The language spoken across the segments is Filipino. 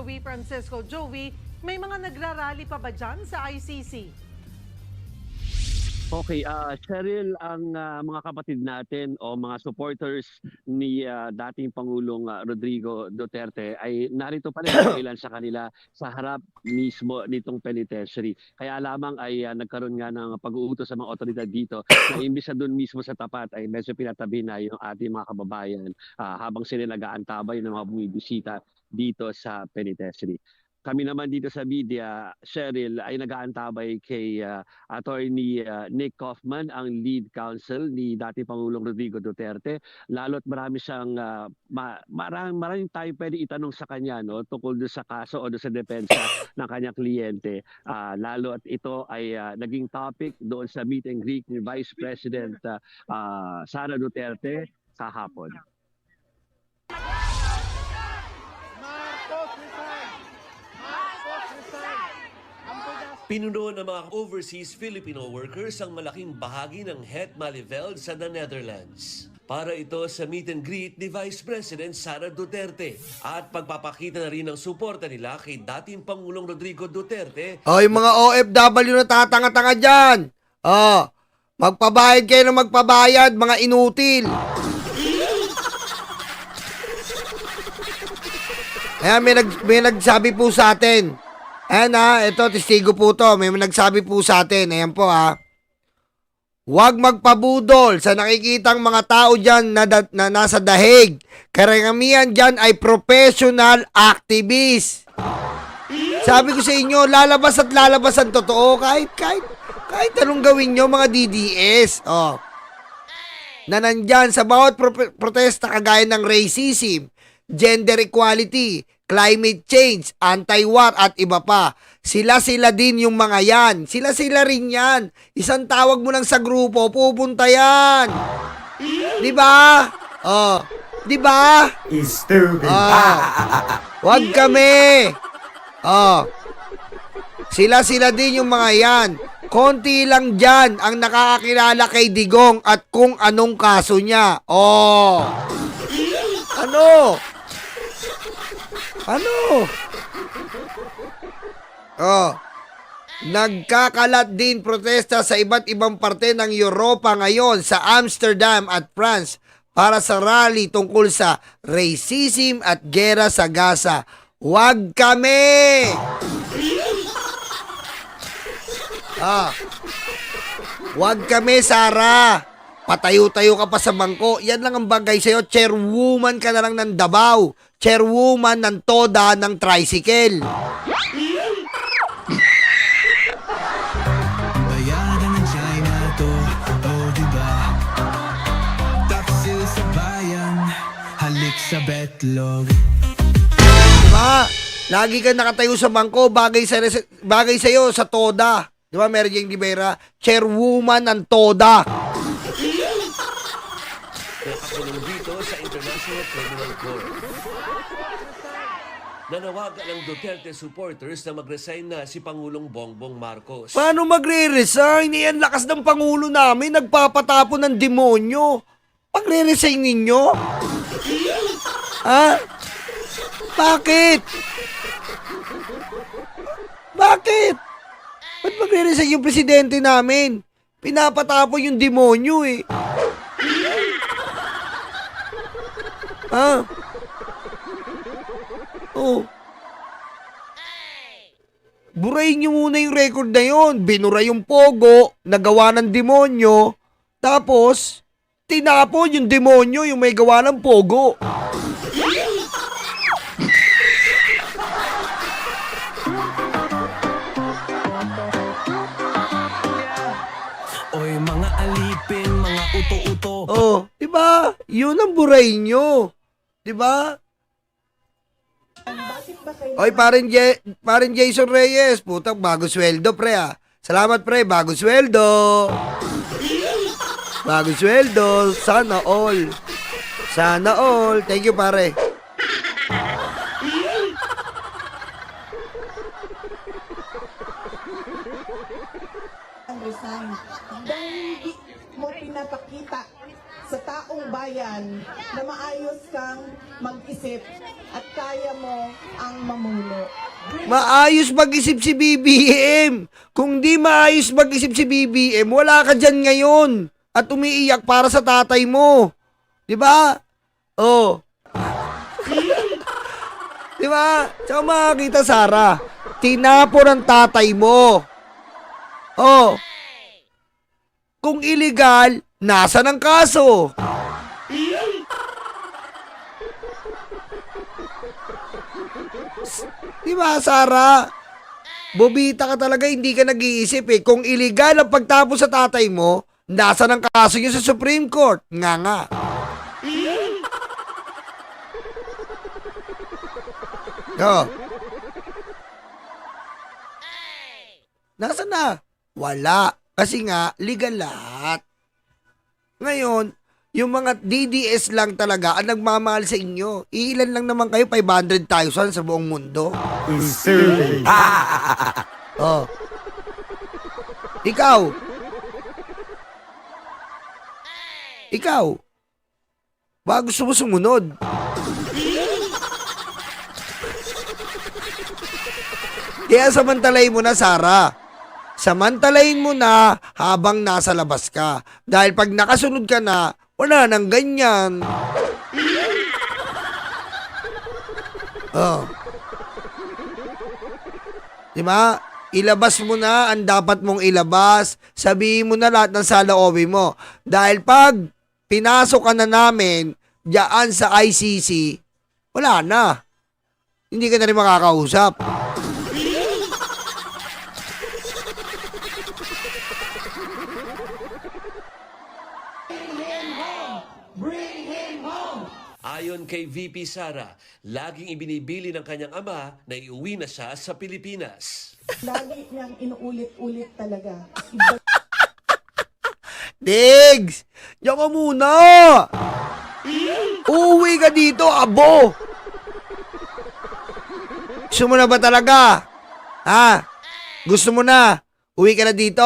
Joey Francisco. Joey, may mga nagrarally pa ba dyan sa ICC? Okay, Cheryl, ang mga kapatid natin o mga supporters ni dating Pangulong Rodrigo Duterte ay narito pa rin ang ilan sa kanila sa harap mismo nitong penitentiary. Kaya lamang ay nagkaroon nga ng pag-uutos sa mga otoridad dito na imbis na doon mismo sa tapat ay medyo pinatabi na yung ating mga kababayan habang sila nag-aantabay ng mga bumibisita dito sa penitentiary. Kami naman dito sa media, Cheryl, ay nag-aantabay kay Attorney Nick Kaufman, ang lead counsel ni dating Pangulong Rodrigo Duterte. Lalo't marami siyang, maraming tayo pwede itanong sa kanya tungkol doon sa kaso o doon sa depensa ng kanyang kliyente. Lalo at ito ay naging topic doon sa meet and greet ni Vice President Sara Duterte kahapon. Pinuno ng mga overseas Filipino workers ang malaking bahagi ng Het Malieveld sa the Netherlands. Para ito sa meet and greet ni Vice President Sara Duterte at pagpapakita na rin ng suporta nila kay dating Pangulong Rodrigo Duterte. Yung mga OFW na tatanga-tanga dyan. Magpabayad kayo na magpabayad, mga inutil. Ayan, may nagsabi po sa atin. Ayan ito, testigo po to. May nagsabi po sa atin. Ayan po Huwag magpabudol sa nakikitang mga tao dyan na nasa dahig. Karamihan dyan ay professional activist. Sabi ko sa inyo, lalabas at lalabas ang totoo kahit anong gawin nyo mga DDS. Na nandyan sa bawat protesta kagaya ng racism, gender equality, climate change, anti-war at iba pa. Sila din yung mga yan. Sila rin yan. Isang tawag mo lang sa grupo, pupunta yan. Di ba? Di ba? Stupid. Wag kami. Sila din yung mga yan. Konti lang dyan ang nakakakilala kay Digong at kung anong kaso niya. Ano? Nagkakalat din protesta sa iba't ibang parte ng Europa ngayon sa Amsterdam at France para sa rally tungkol sa racism at gera sa Gaza. Huwag kami! Huwag kami, Sara! Patayo-tayo ka pa sa bangko. Yan lang ang bagay sa'yo. Chairwoman ka na lang ng Davao. Chairwoman ng Toda ng tricycle. Bayaran ng China to, diba? Taksil sa bayan, halik sa betlog. Diba? Lagi ka nakatayo sa bangko, bagay sa'yo sa Toda. Diba, Mary Jane Rivera? Chairwoman ng Toda. Nakakulong dito sa International Criminal Court. Nanawagan ng Duterte supporters na mag-resign na si Pangulong Bongbong Marcos. Paano magre-resign? Yan, lakas ng Pangulo namin. Nagpapatapo ng demonyo. Pagre-resign ninyo? Bakit? Bakit magre-resign yung presidente namin? Pinapatapo yung demonyo Burahin nyo muna yung record na yun. Binura yung pogo, nagawa ng demonyo, tapos tinapon yung demonyo yung may gawa ng pogo. Oy, mga alipin, mga uto-uto. Diba? Yun ang burahin nyo. Diba? Oy, parin Jason Reyes. Putang, bago sweldo, pre Salamat, pre. Bago sweldo. Bago sweldo. Sana all. Sana all. Thank you, pare. Resign dahil hindi mo pinapakita sa taong bayan na maayos kang mag-isip at kaya mo ang mamuno. Maayos mag-isip si BBM. Kung di maayos mag-isip si BBM, wala ka dyan ngayon. At umiiyak para sa tatay mo. Di ba? Oh. Di ba? Tsaka makakita, Sara. Tinapo ng tatay mo. Oh. Kung illegal, nasa ng kaso? Di ba, Sara? Bobita ka talaga, hindi ka nag-iisip eh. Kung illegal ang pagtapos sa tatay mo, nasa ng kaso niyo sa Supreme Court? Nga. Oh. Nasaan na? Wala. Kasi nga, legal lahat. Ngayon, yung mga DDS lang talaga ang nagmamahal sa inyo. Ilan lang naman kayo, 500,000 sa buong mundo. Oh. Ikaw. Ba gusto mo sumunod? Kaya samantalayin mo na, Sara. Samantalayin mo na habang nasa labas ka. Dahil pag nakasunod ka na, wala nang ganyan. Oh. Diba? Ilabas mo na ang dapat mong ilabas. Sabihin mo na lahat ng saloobin mo. Dahil pag pinasok ka na namin diyan sa ICC, wala na. Hindi ka na rin makakausap. Ayon kay VP Sara, laging ibinibili ng kanyang ama na iuwi na siya sa Pilipinas. Lagi niyang inuulit-ulit talaga. Diggs! Diyan ka muna! Uuwi ka dito, abo! Gusto mo na ba talaga? Ha? Gusto mo na? Uwi ka na dito?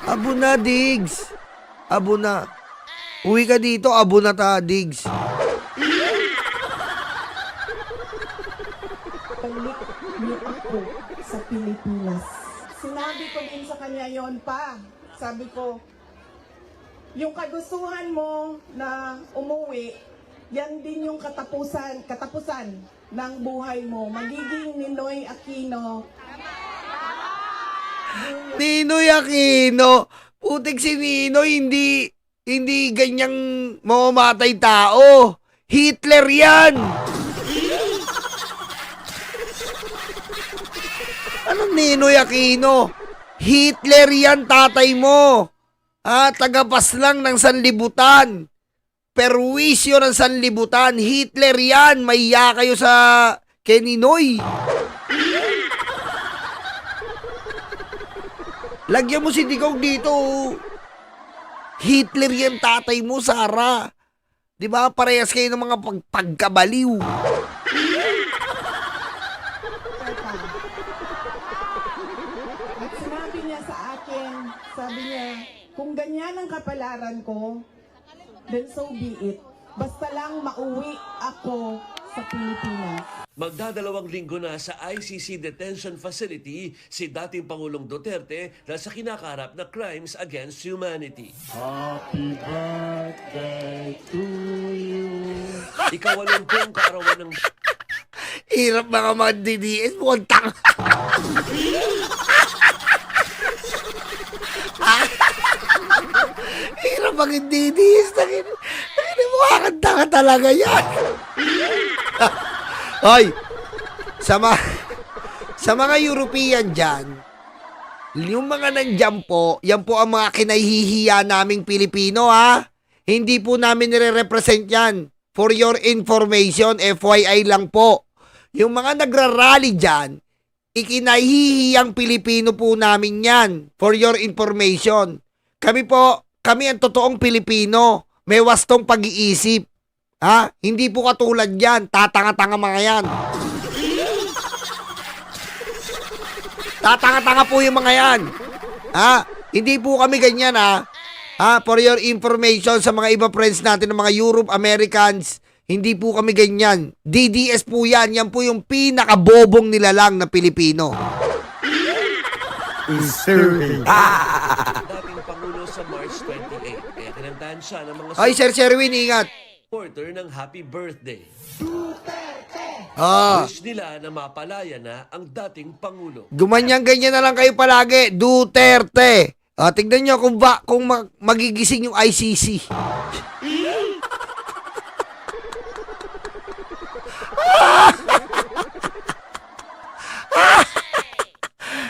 Abo na, Diggs. Abo na. Uwi ka dito, abo na ta, Diggs. Balik niyo ako sa Pilipinas. Sinabi ko din sa kanya yon pa. Sabi ko, yung kagustuhan mo na umuwi, yan din yung katapusan ng buhay mo. Magiging Ninoy Aquino. Ninoy Aquino. Putik si Ninoy, hindi ganyang mamamatay tao. Hitler yan. Anong Ninoy Aquino? Hitler yan, tatay mo. Tagapas lang ng sanlibutan. Perwisyo ng sanlibutan. Hitler yan. Mahiya kayo sa kay Ninoy. Lagyan mo si Digong dito. Hitler yan, tatay mo, Sara. Di ba? Parehas kayo ng mga pagkabaliw. At sinabi niya sa akin, sabi niya, kung ganyan ang kapalaran ko, then so be it. Basta lang mauwi ako sa Pilipinas. Magdadalawang linggo na sa ICC detention facility si dating Pangulong Duterte na sa kinakaharap na crimes against humanity. Happy birthday to you. Ika-80 kaarawan ng Hirap mga DDS. Mukhang tanga. Hirap mga DDS. Mukha kang tanga talaga yan. Hoy, sa mga European dyan, yung mga nandyan po, yan po ang mga kinahihiya naming Pilipino, ha? Hindi po namin nire-represent yan. For your information, FYI lang po. Yung mga nagrarally dyan, ikinahihiyang Pilipino po namin yan. For your information. Kami ang totoong Pilipino. May wastong pag-iisip. Ha? Hindi po katulad yan. Tatanga-tanga mga yan. Tatanga-tanga po yung mga yan. Ha? Hindi po kami ganyan, ha? Ha? For your information sa mga iba friends natin ng mga Europe, Americans, Hindi po kami ganyan. DDS po yan. Yan po yung pinakabobong nilalang na Pilipino. Dating Pangulo sa March 28. Kaya kinantahan siya ng mga Ay, Sir Sherwin, ingat. supporter ng happy birthday. Ah, Wish nila na mapalaya na ang dating Pangulo. gumanyan-ganyan na lang kayo palagi. Duterte. Tignan nyo kung magigising yung ICC.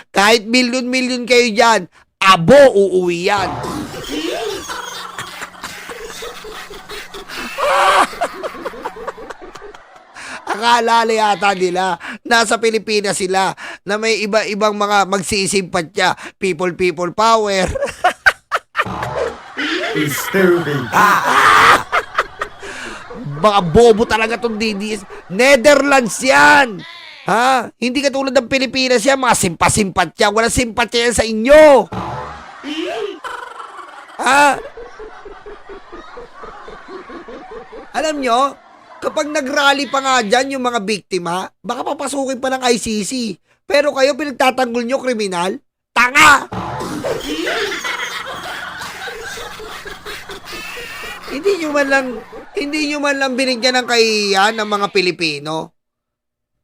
Kahit milyon-milyon kayo dyan, abo uuwi yan. Akala yata nila, nasa Pilipinas sila, na may iba-ibang mga magsisimpatya. People power. Mga bobo talaga tong DDS. Netherlands yan. Ha? Hindi katulad ng Pilipinas yan, mga simpasimpatya. Walang simpatya yan sa inyo. Ha? Alam nyo, kapag nag-rally pa nga dyan yung mga biktima, baka papasukin pa ng ICC. Pero kayo pinagtatanggol nyo, kriminal? Tanga! Hindi nyo man lang binigyan ng kahihiyan ng mga Pilipino.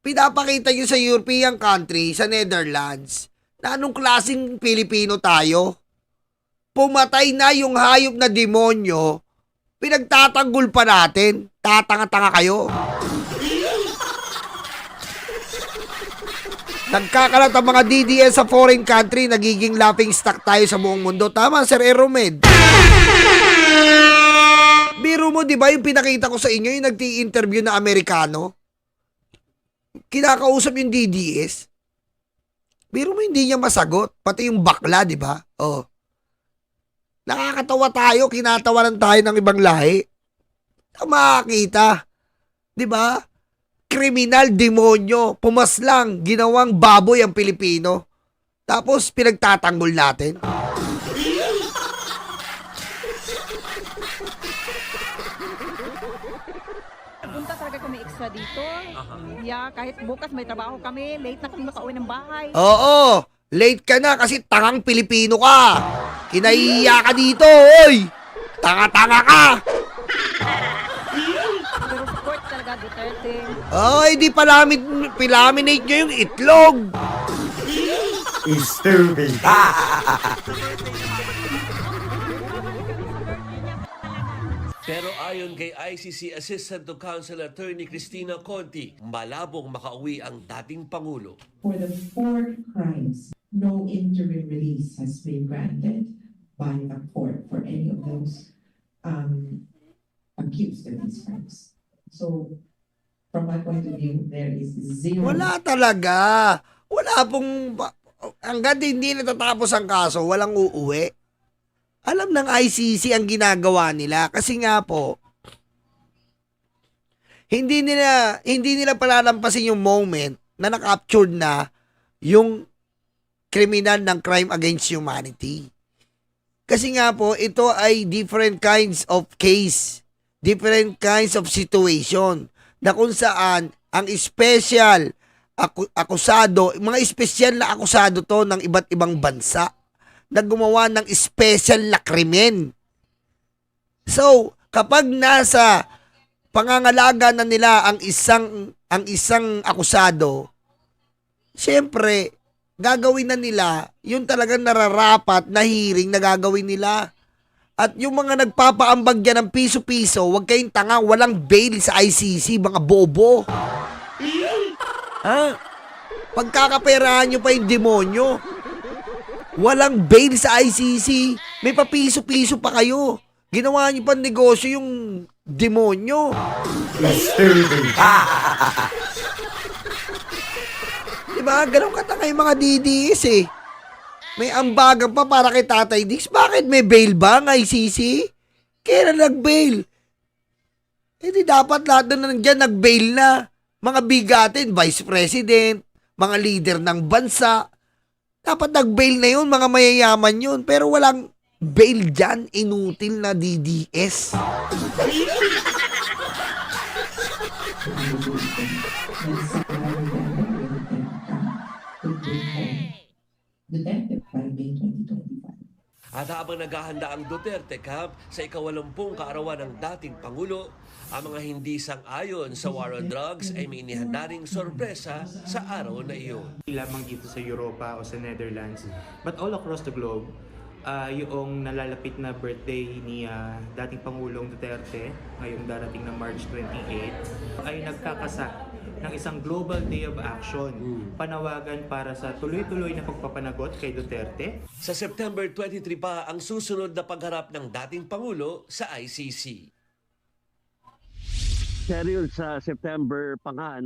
Pinapakita nyo sa European country, sa Netherlands, na anong klaseng Pilipino tayo. Pumatay na yung hayop na demonyo, pinagtatanggol pa natin. Tatanga-tanga kayo. Nagkakalat ang mga DDS sa foreign country, nagiging laughing stock tayo sa buong mundo. Tama, Sir Eromed. Biro mo, di ba, yung pinakita ko sa inyo, yung nagti-interview na Amerikano? Kinakausap yung DDS. Biro mo, hindi niya masagot. Pati yung bakla, di ba? Oh. Nakakatawa tayo, kinatawanan tayo ng ibang lahi. Makakita. Di ba? Kriminal, demonyo, pumaslang, ginawang baboy ang Pilipino. Tapos pinagtatanggol natin. Punta talaga kami extra dito. Yeah, kahit bukas may trabaho kami, late na kami makauwi ng bahay. Oo, late ka na kasi tangang Pilipino ka. Kinahiya ka dito, oy! Tanga-tanga ka! Pero support talaga Duterte. Ay, di palaminate nyo yung itlog. Pero ayon kay ICC Assistant to Counsel Attorney Cristina Conti, malabong makauwi ang dating Pangulo. For the 4 crimes, no interim release has been granted by the court for any of those accused of these crimes. So, from my point of view, there is zero. Wala talaga. Wala pong... Hanggang hindi natatapos ang kaso, walang uuwi. Alam ng ICC ang ginagawa nila. Kasi nga po, hindi nila palalampasin yung moment na na-captured na yung kriminal ng crime against humanity. Kasi nga po, ito ay different kinds of case, different kinds of situation, na kung saan ang special akusado, mga special na akusado to ng iba't ibang bansa, na gumawa ng special na krimen. So, kapag nasa pangangalaga na nila ang isang akusado, siyempre, gagawin na nila yung talagang nararapat na hearing na gagawin nila. At yung mga nagpapaambag dyan ng piso-piso, huwag kayong tanga, walang bail sa ICC, mga bobo. Ha? Pagkakaperahan nyo pa yung demonyo. Walang bail sa ICC. May papiso-piso pa kayo. Ginawa nyo pa negosyo yung demonyo. Diba? Ganun katanga yung mga DDS eh. May ambagan pa para kay Tatay Dix. Bakit may bail ba ang ICC? Kaya na nag-bail. Eh di dapat lahat na nandiyan nag-bail na. Mga bigatin, Vice President, mga leader ng bansa. Dapat nag-bail na yun, mga mayayaman yun. Pero walang bail dyan, inutil na DDS. we will do it then Sara Duterte will then come to bring home Duterte by May 2025. At habang naghahanda ang Duterte Camp sa ika-80 kaarawan ng dating Pangulo, ang mga hindi sang-ayon sa war on drugs ay may inihanda ring sorpresa sa araw na iyon. Hindi lamang dito sa Europa o sa Netherlands, but all across the globe, yung nalalapit na birthday ni dating Pangulong Duterte, ngayong darating na March 28, ay nagkakasa ng isang Global Day of Action. Panawagan para sa tuloy-tuloy na pagpapanagot kay Duterte. Sa September 23 pa ang susunod na pagharap ng dating Pangulo sa ICC. Cheryl, sa September pa nga,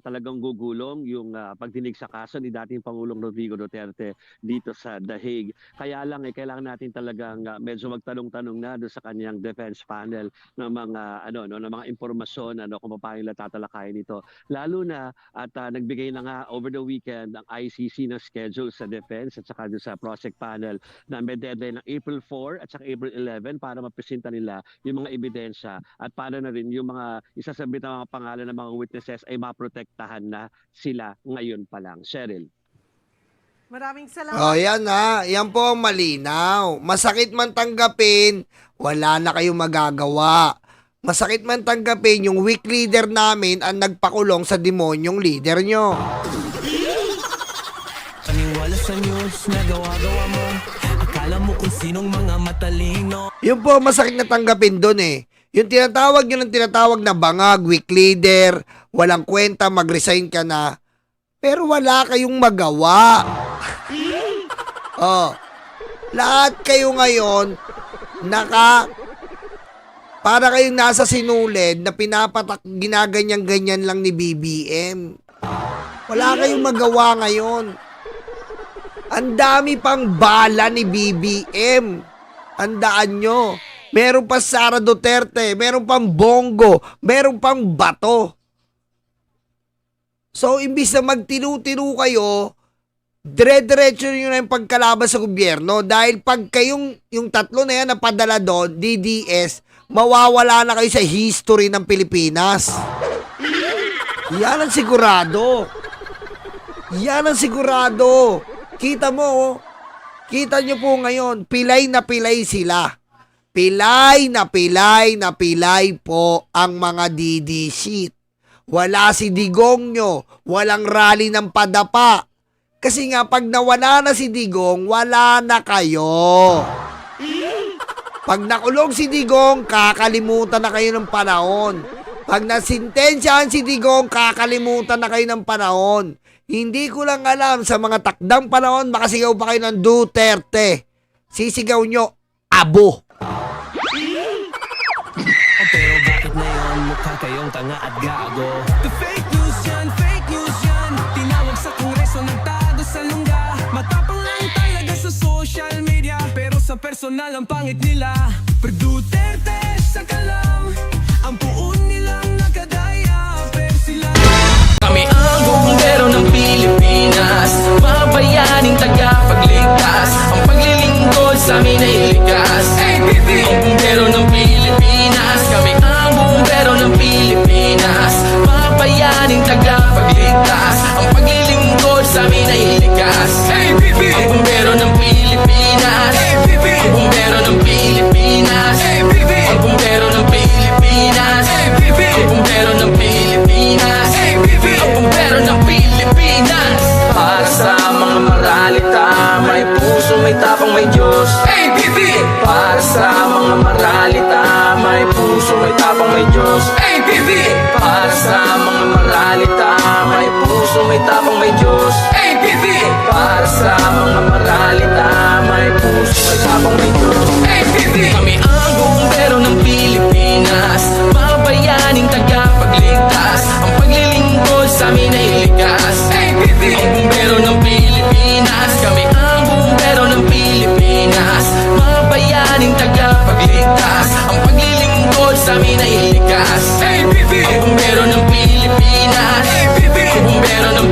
talagang gugulong yung pagdinig sa kaso ni dating Pangulong Rodrigo Duterte dito sa The Hague. Kaya lang, kailangan natin talagang medyo magtanong-tanong na doon sa kanyang defense panel ng mga, ng mga impormasyon kung paano tatalakayin ito. Lalo na, at nagbigay na nga over the weekend ang ICC ng schedule sa defense at saka doon sa project panel na may deadline ng April 4 at saka April 11 para mapresenta nila yung mga ebidensya at para na rin yung mga isasabit ng mga pangalan ng mga witnesses ay maprotektahan na sila ngayon pa lang. Cheryl. Maraming salamat. Oh, yan ha. Yan po ang malinaw. Masakit man tanggapin, wala na kayong magagawa. Masakit man tanggapin, yung weak leader namin ang nagpakulong sa demonyong leader nyo. Paniwala sa news na gawa-gawa mo. Akala mo kung sinong mga matalino. Yun po ang masakit na tanggapin doon eh. Yung tinatawag yun ang tinatawag na bangag, weak leader, walang kwenta, mag-resign ka na. Pero wala kayong magawa. Oh. Lahat kayo ngayon, para kayong nasa sinulid na ginaganyan-ganyan lang ni BBM. Wala kayong magawa ngayon. Ang dami pang bala ni BBM. Handaan nyo. Meron pa Sara Duterte, meron pang Bongo, meron pang bato. So, imbis na magtinu-tinu kayo, dire-diretso nyo na yung pagkalaban sa gobyerno. Dahil pag kayong, yung tatlo na yan napadala doon, DDS, mawawala na kayo sa history ng Pilipinas. Yan ang sigurado. Yan ang sigurado. Kita mo, kita nyo po ngayon, pilay na pilay sila. Pilay na pilay po ang mga DD sheet. Wala si Digong nyo, walang rally ng padapa. Kasi nga pag nawala na si Digong, wala na kayo. Pag nakulong si Digong, kakalimutan na kayo ng panahon. Pag nasintensyahan si Digong, kakalimutan na kayo ng panahon. Hindi ko lang alam sa mga takdang panahon, makasigaw pa kayo ng Duterte. Sisigaw nyo, abo. Pero bakit ngayon mukha kayong tanga at gago? The fake news yan. Tinawag sa kongreso, nagtago sa lungga. Matapang lang talaga sa social media, pero sa personal ang pangit nila. Pero Duterte sa kalam, ang puon nilang nakadaya, pero sila. Kami ang bumbero ng Pilipinas, mga bayaning tagapagligtas. Ang paglilingkod sa amin ay likas. Ang bumbero ng Pilipinas, kami ang bumbero ng Pilipinas, mga bayaning tagapagligtas. Ang paglilingkod sa amin ay likas. Ang bumbero ng Pilipinas, ang bumbero ng Pilipinas, ang bumbero ng Pilipinas, ang bumbero ng Pilipinas, ang bumbero ng Pilipinas. Para sa mga maralita, may puso, may tapang, may Diyos. Para sa mga maralita, may puso, may tapang, may Diyos. Para sa mga maralita, may puso, may tapang, may Diyos. Para sa mga maralita, may puso, may tapang, may Diyos. Kami ang bumbero ng Pilipinas, mga bayaning tagapagligtas. Ang paglilingkod sa amin ay likas. Ang bumbero ng Pilipinas, kami ang bumbero ng Pilipinas, mga bayaning tagapagligtas. Ang paglilingkod sa amin ay likas. Ang bumbero ng Pilipinas, ang bumbero ng